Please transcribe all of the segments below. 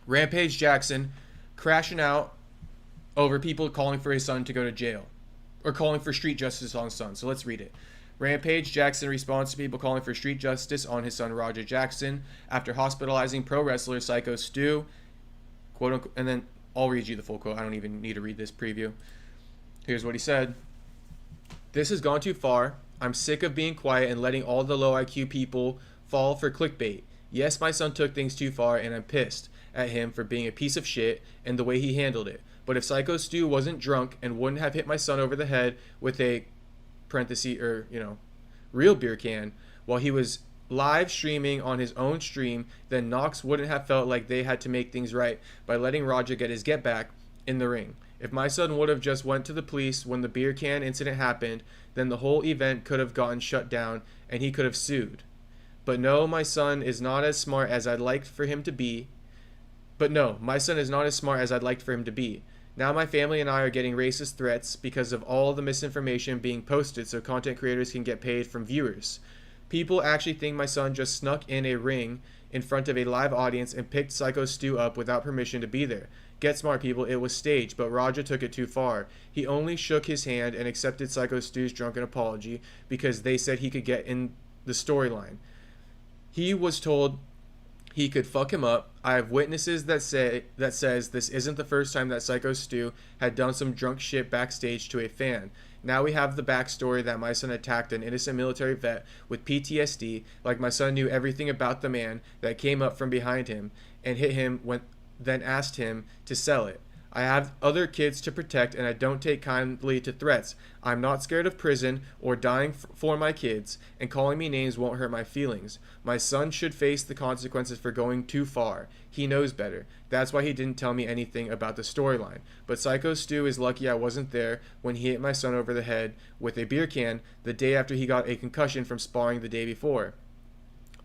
Rampage Jackson crashing out over people calling for his son to go to jail or calling for street justice on his son. So let's read it. Rampage Jackson responds to people calling for street justice on his son Roger Jackson after hospitalizing pro wrestler Syko Stu. Quote unquote, and then I'll read you the full quote. I don't even need to read this preview. Here's what he said. This has gone too far. I'm sick of being quiet and letting all the low IQ people fall for clickbait. Yes, my son took things too far and I'm pissed at him for being a piece of shit and the way he handled it. But if Syko Stu wasn't drunk and wouldn't have hit my son over the head with a parenthesis or, real beer can while he was live streaming on his own stream, then Knox wouldn't have felt like they had to make things right by letting Roger get his get back in the ring. If my son would have just went to the police when the beer can incident happened, then the whole event could have gotten shut down and he could have sued. But no, my son is not as smart as I'd like for him to be. Now my family and I are getting racist threats because of all the misinformation being posted so content creators can get paid from viewers. People actually think my son just snuck in a ring in front of a live audience and picked Syko Stu up without permission to be there. Get smart, people, it was staged, but Roger took it too far. He only shook his hand and accepted Syko Stu's drunken apology because they said he could get in the storyline. He was told he could fuck him up. I have witnesses that says this isn't the first time that Syko Stu had done some drunk shit backstage to a fan. Now we have the backstory that my son attacked an innocent military vet with PTSD, like my son knew everything about the man that came up from behind him and hit him then asked him to sell it. I have other kids to protect and I don't take kindly to threats. I'm not scared of prison or dying for my kids, and calling me names won't hurt my feelings. My son should face the consequences for going too far. He knows better. That's why he didn't tell me anything about the storyline. But Syko Stu is lucky I wasn't there when he hit my son over the head with a beer can the day after he got a concussion from sparring the day before.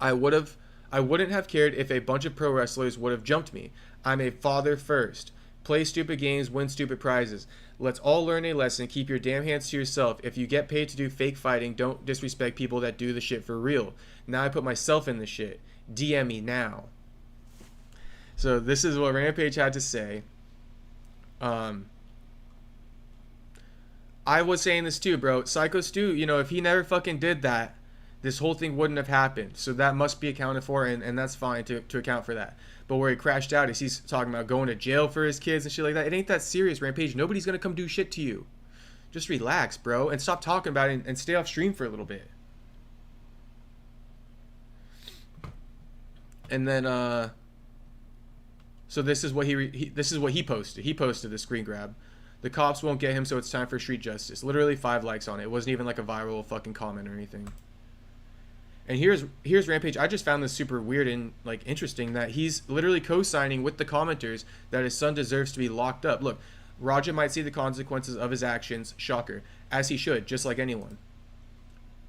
I wouldn't have cared if a bunch of pro wrestlers would have jumped me. I'm a father first. Play stupid games, win stupid prizes. Let's all learn a lesson. Keep your damn hands to yourself. If you get paid to do fake fighting, don't disrespect people that do the shit for real. Now I put myself in the shit. DM me now. So this is what Rampage had to say. I was saying this too, bro. Syko Stu, if he never fucking did that, this whole thing wouldn't have happened. So that must be accounted for, and that's fine to account for that. But where he crashed out is he's talking about going to jail for his kids and shit like that. It ain't that serious, Rampage. Nobody's going to come do shit to you. Just relax, bro, and stop talking about it and stay off stream for a little bit. And then, so this is what he posted. He posted the screen grab. The cops won't get him, so it's time for street justice. Literally 5 likes on it. It wasn't even like a viral fucking comment or anything. And here's Rampage. I just found this super weird and like interesting that he's literally co-signing with the commenters that his son deserves to be locked up. Look, Roger might see the consequences of his actions, shocker, as he should, just like anyone.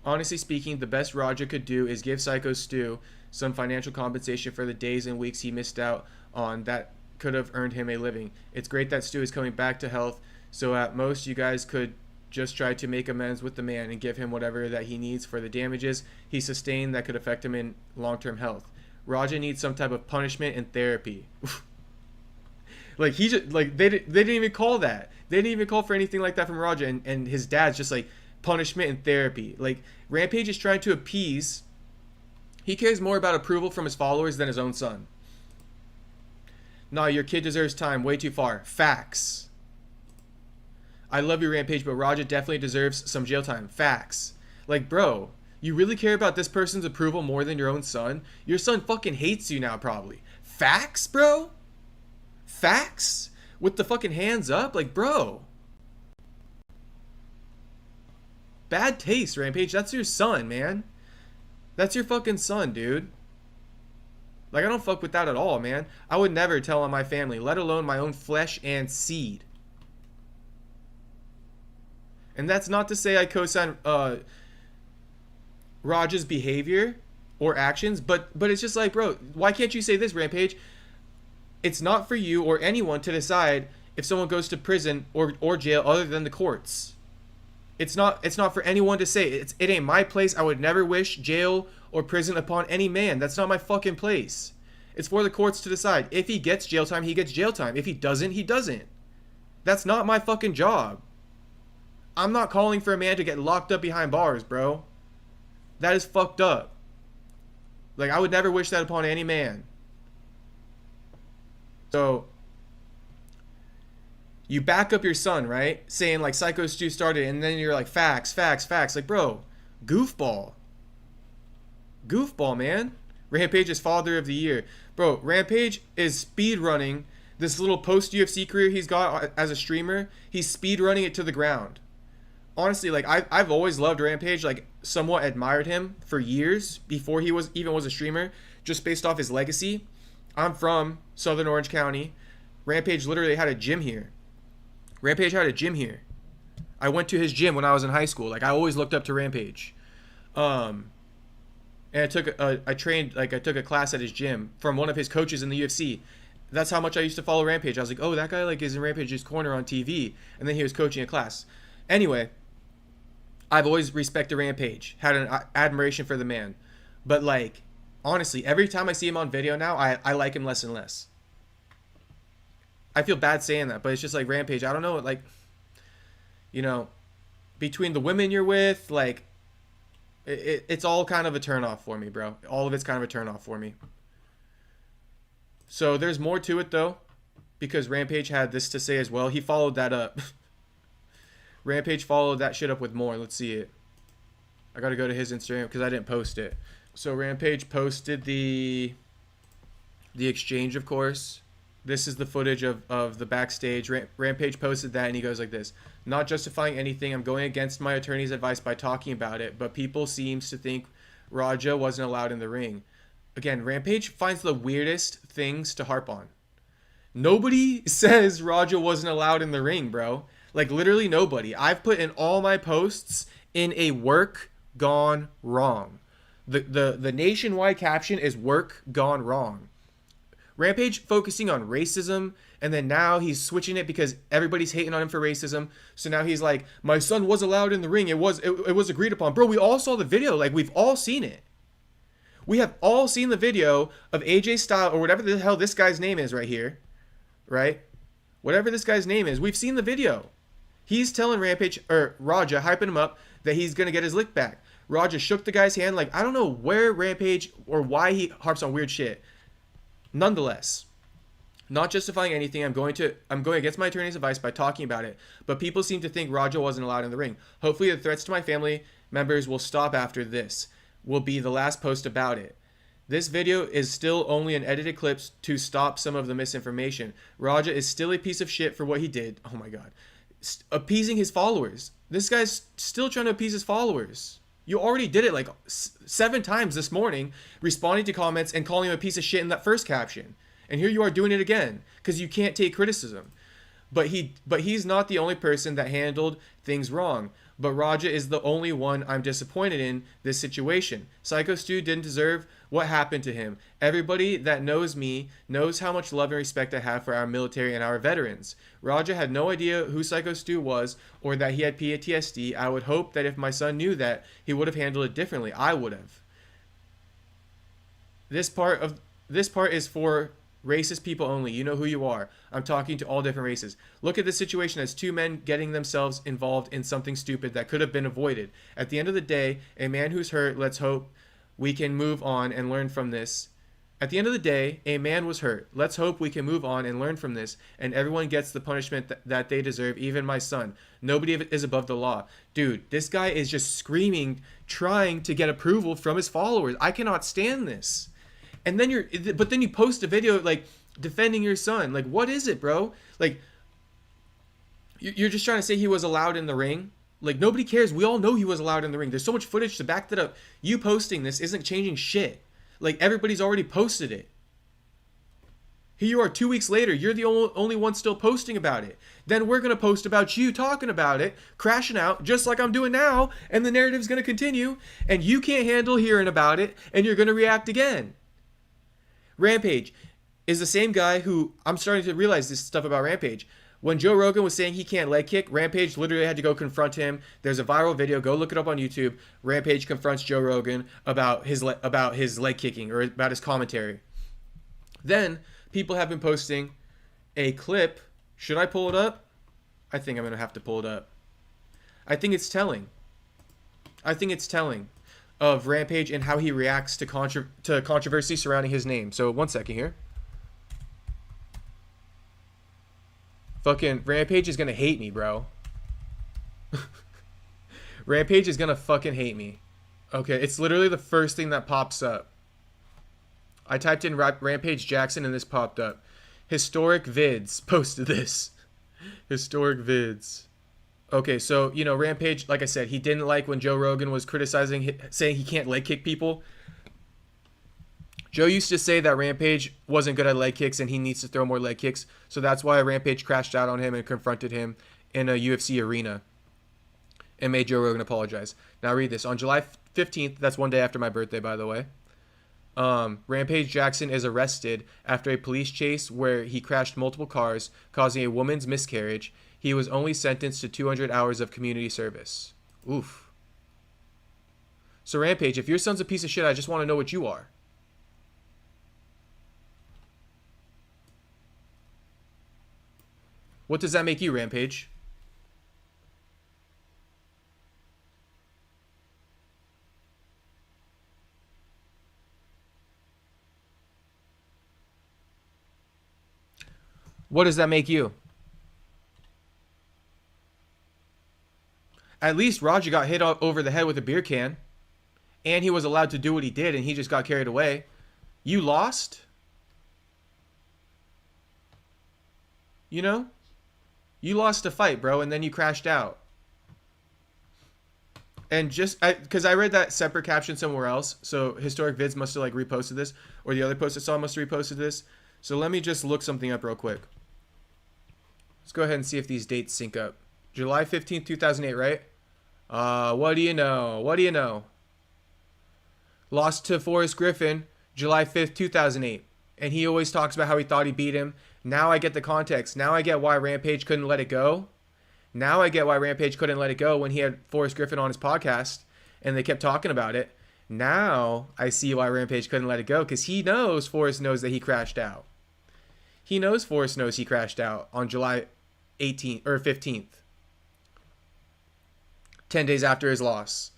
Honestly speaking, the best Roger could do is give Syko Stu some financial compensation for the days and weeks he missed out on that could have earned him a living. It's great that Stu is coming back to health, so at most you guys could just try to make amends with the man and give him whatever that he needs for the damages he sustained that could affect him in long-term health. Roger needs some type of punishment and therapy. Like he just like they didn't even call that. They didn't even call for anything like that from Roger, and his dad's just like punishment and therapy. Like Rampage is trying to appease. He cares more about approval from his followers than his own son. Nah, your kid deserves time. Way too far. Facts. I love you, Rampage, but Roger definitely deserves some jail time. Facts. Like, bro, you really care about this person's approval more than your own son? Your son fucking hates you now, probably. Facts, bro? Facts? With the fucking hands up? Like, bro. Bad taste, Rampage. That's your son, man. That's your fucking son, dude. Like, I don't fuck with that at all, man. I would never tell on my family, let alone my own flesh and seed. And that's not to say I co-sign Raj's behavior or actions, but it's just like, bro, why can't you say this, Rampage? It's not for you or anyone to decide if someone goes to prison or jail other than the courts. It's not for anyone to say. It ain't my place. I would never wish jail or prison upon any man. That's not my fucking place. It's for the courts to decide. If he gets jail time, he gets jail time. If he doesn't, he doesn't. That's not my fucking job. I'm not calling for a man to get locked up behind bars, bro. That is fucked up. Like, I would never wish that upon any man. So, you back up your son, right? Saying, like, Syko Stu started, and then you're like, facts. Like, bro, goofball. Goofball, man. Rampage is father of the year. Bro, Rampage is speedrunning this little post-UFC career he's got as a streamer. He's speedrunning it to the ground. Honestly, like, I've always loved Rampage, like, somewhat admired him for years before he was a streamer, just based off his legacy. I'm from Southern Orange County. Rampage literally had a gym here. I went to his gym when I was in high school. Like, I always looked up to Rampage. And I took a class at his gym from one of his coaches in the UFC. That's how much I used to follow Rampage. I was like, oh, that guy like is in Rampage's corner on TV, and then he was coaching a class. Anyway, I've always respected Rampage, had an admiration for the man, but like honestly, every time I see him on video now, I like him less and less. I feel bad saying that, but it's just like Rampage. I don't know, like, you know, between the women you're with, like, it's all kind of a turnoff for me, bro. All of it's kind of a turnoff for me. So there's more to it though, because Rampage had this to say as well. He followed that up. Rampage followed that shit up with more. Let's see it. I gotta go to his Instagram because I didn't post it. So Rampage posted the exchange, of course. This is the footage of the backstage. Rampage posted that, and he goes like this: not justifying anything, I'm going against my attorney's advice by talking about it, but people seems to think Raja wasn't allowed in the ring. Again, Rampage finds the weirdest things to harp on. Nobody says Raja wasn't allowed in the ring, bro. Like, literally nobody. I've put in all my posts in a work gone wrong. The nationwide caption is work gone wrong. Rampage focusing on racism, and then now he's switching it because everybody's hating on him for racism. So now he's like, my son was allowed in the ring. It was agreed upon. Bro, we all saw the video. Like, we've all seen it. We have all seen the video of AJ Styles, or whatever the hell this guy's name is right here. Right? Whatever this guy's name is. We've seen the video. He's telling Rampage, or Raja, hyping him up that he's going to get his lick back. Raja shook the guy's hand. Like, I don't know where Rampage, or why he harps on weird shit. Nonetheless, not justifying anything, I'm going against my attorney's advice by talking about it, but people seem to think Raja wasn't allowed in the ring. Hopefully the threats to my family members will stop after this. Will be the last post about it. This video is still only an edited clip to stop some of the misinformation. Raja is still a piece of shit for what he did. Oh my god. Appeasing his followers. This guy's still trying to appease his followers. You already did it like 7 times this morning, responding to comments and calling him a piece of shit in that first caption. And here you are doing it again because you can't take criticism. But he's not the only person that handled things wrong. But Raja is the only one I'm disappointed in this situation. Syko Stu didn't deserve what happened to him. Everybody that knows me knows how much love and respect I have for our military and our veterans. Raja had no idea who Syko Stu was or that he had PTSD. I would hope that if my son knew that, he would have handled it differently. I would have. This part is for racist people only. You know who you are. I'm talking to all different races. Look at the situation as 2 men getting themselves involved in something stupid that could have been avoided. At the end of the day, a man who's hurt, let's hope we can move on and learn from this. At the end of the day, a man was hurt. Let's hope we can move on and learn from this, and everyone gets the punishment that they deserve, even my son. Nobody is above the law. Dude, this guy is just screaming, trying to get approval from his followers. I cannot stand this. And then you post a video like defending your son. Like, what is it, bro? Like, you're just trying to say he was allowed in the ring. Like, nobody cares. We all know he was allowed in the ring. There's so much footage to back that up. You posting this isn't changing shit. Like, everybody's already posted it. Here you are 2 weeks later. You're the only one still posting about it. Then we're going to post about you talking about it, crashing out, just like I'm doing now, and the narrative's going to continue, and you can't handle hearing about it, and you're going to react again. Rampage is the same guy who, I'm starting to realize this stuff about Rampage. When Joe Rogan was saying he can't leg kick, Rampage literally had to go confront him. There's a viral video. Go look it up on YouTube. Rampage confronts Joe Rogan about his leg kicking, or about his commentary. Then people have been posting a clip. Should I pull it up? I think I'm going to have to pull it up. I think it's telling. I think it's telling of Rampage and how he reacts to controversy surrounding his name. So, one second here. Fucking Rampage is going to hate me, bro. Rampage is going to fucking hate me. Okay, it's literally the first thing that pops up. I typed in Rampage Jackson and this popped up. Historic Vids posted this. Historic Vids. Okay, so, you know, Rampage, like I said, he didn't like when Joe Rogan was criticizing, saying he can't leg kick people. Joe used to say that Rampage wasn't good at leg kicks and he needs to throw more leg kicks. So that's why Rampage crashed out on him and confronted him in a UFC arena and made Joe Rogan apologize. Now read this. On July 15th, that's one day after my birthday, by the way, Rampage Jackson is arrested after a police chase where he crashed multiple cars, causing a woman's miscarriage. He was only sentenced to 200 hours of community service. Oof. So Rampage, if your son's a piece of shit, I just want to know what you are. What does that make you, Rampage? What does that make you? At least Roger got hit over the head with a beer can. And he was allowed to do what he did and he just got carried away. You lost? You know? You lost a fight, bro, and then you crashed out. And just, because I read that separate caption somewhere else, so Historic Vids must have, like, reposted this, or the other post I saw must have reposted this. So let me just look something up real quick. Let's go ahead and see if these dates sync up. July 15th, 2008, right? What do you know? What do you know? Lost to Forrest Griffin, July 5th, 2008. And he always talks about how he thought he beat him. Now I get the context. Now I get why Rampage couldn't let it go. Now I get why Rampage couldn't let it go when he had Forrest Griffin on his podcast and they kept talking about it. Now I see why Rampage couldn't let it go because he knows Forrest knows that he crashed out. He knows Forrest knows he crashed out on July 18th or 15th. 10 days after his loss.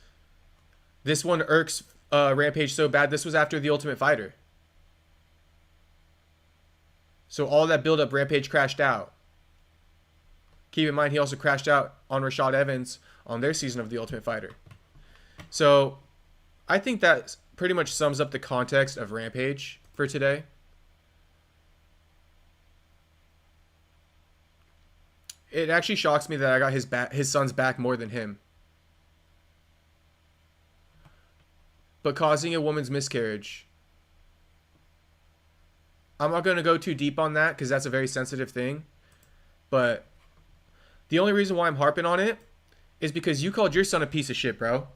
This one irks Rampage so bad. This was after The Ultimate Fighter. So all that build-up, Rampage crashed out. Keep in mind, he also crashed out on Rashad Evans on their season of The Ultimate Fighter. So I think that pretty much sums up the context of Rampage for today. It actually shocks me that I got his son's back more than him. But causing a woman's miscarriage. I'm not going to go too deep on that because that's a very sensitive thing. But the only reason why I'm harping on it is because you called your son a piece of shit, bro.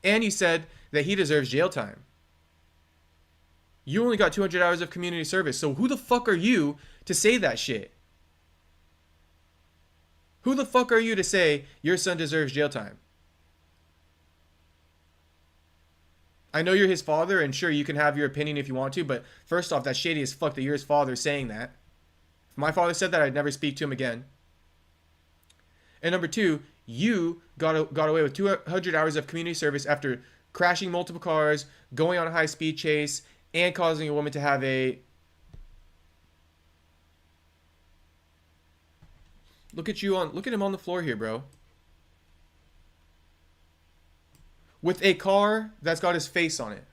And you said that he deserves jail time. You only got 200 hours of community service. So who the fuck are you to say that shit? Who the fuck are you to say your son deserves jail time? I know you're his father, and sure, you can have your opinion if you want to, but first off, that's shady as fuck that you're his father saying that. If my father said that, I'd never speak to him again. And number two, you got away with 200 hours of community service after crashing multiple cars, going on a high-speed chase, and causing a woman to have a... Look at him on the floor here, bro. With a car that's got his face on it.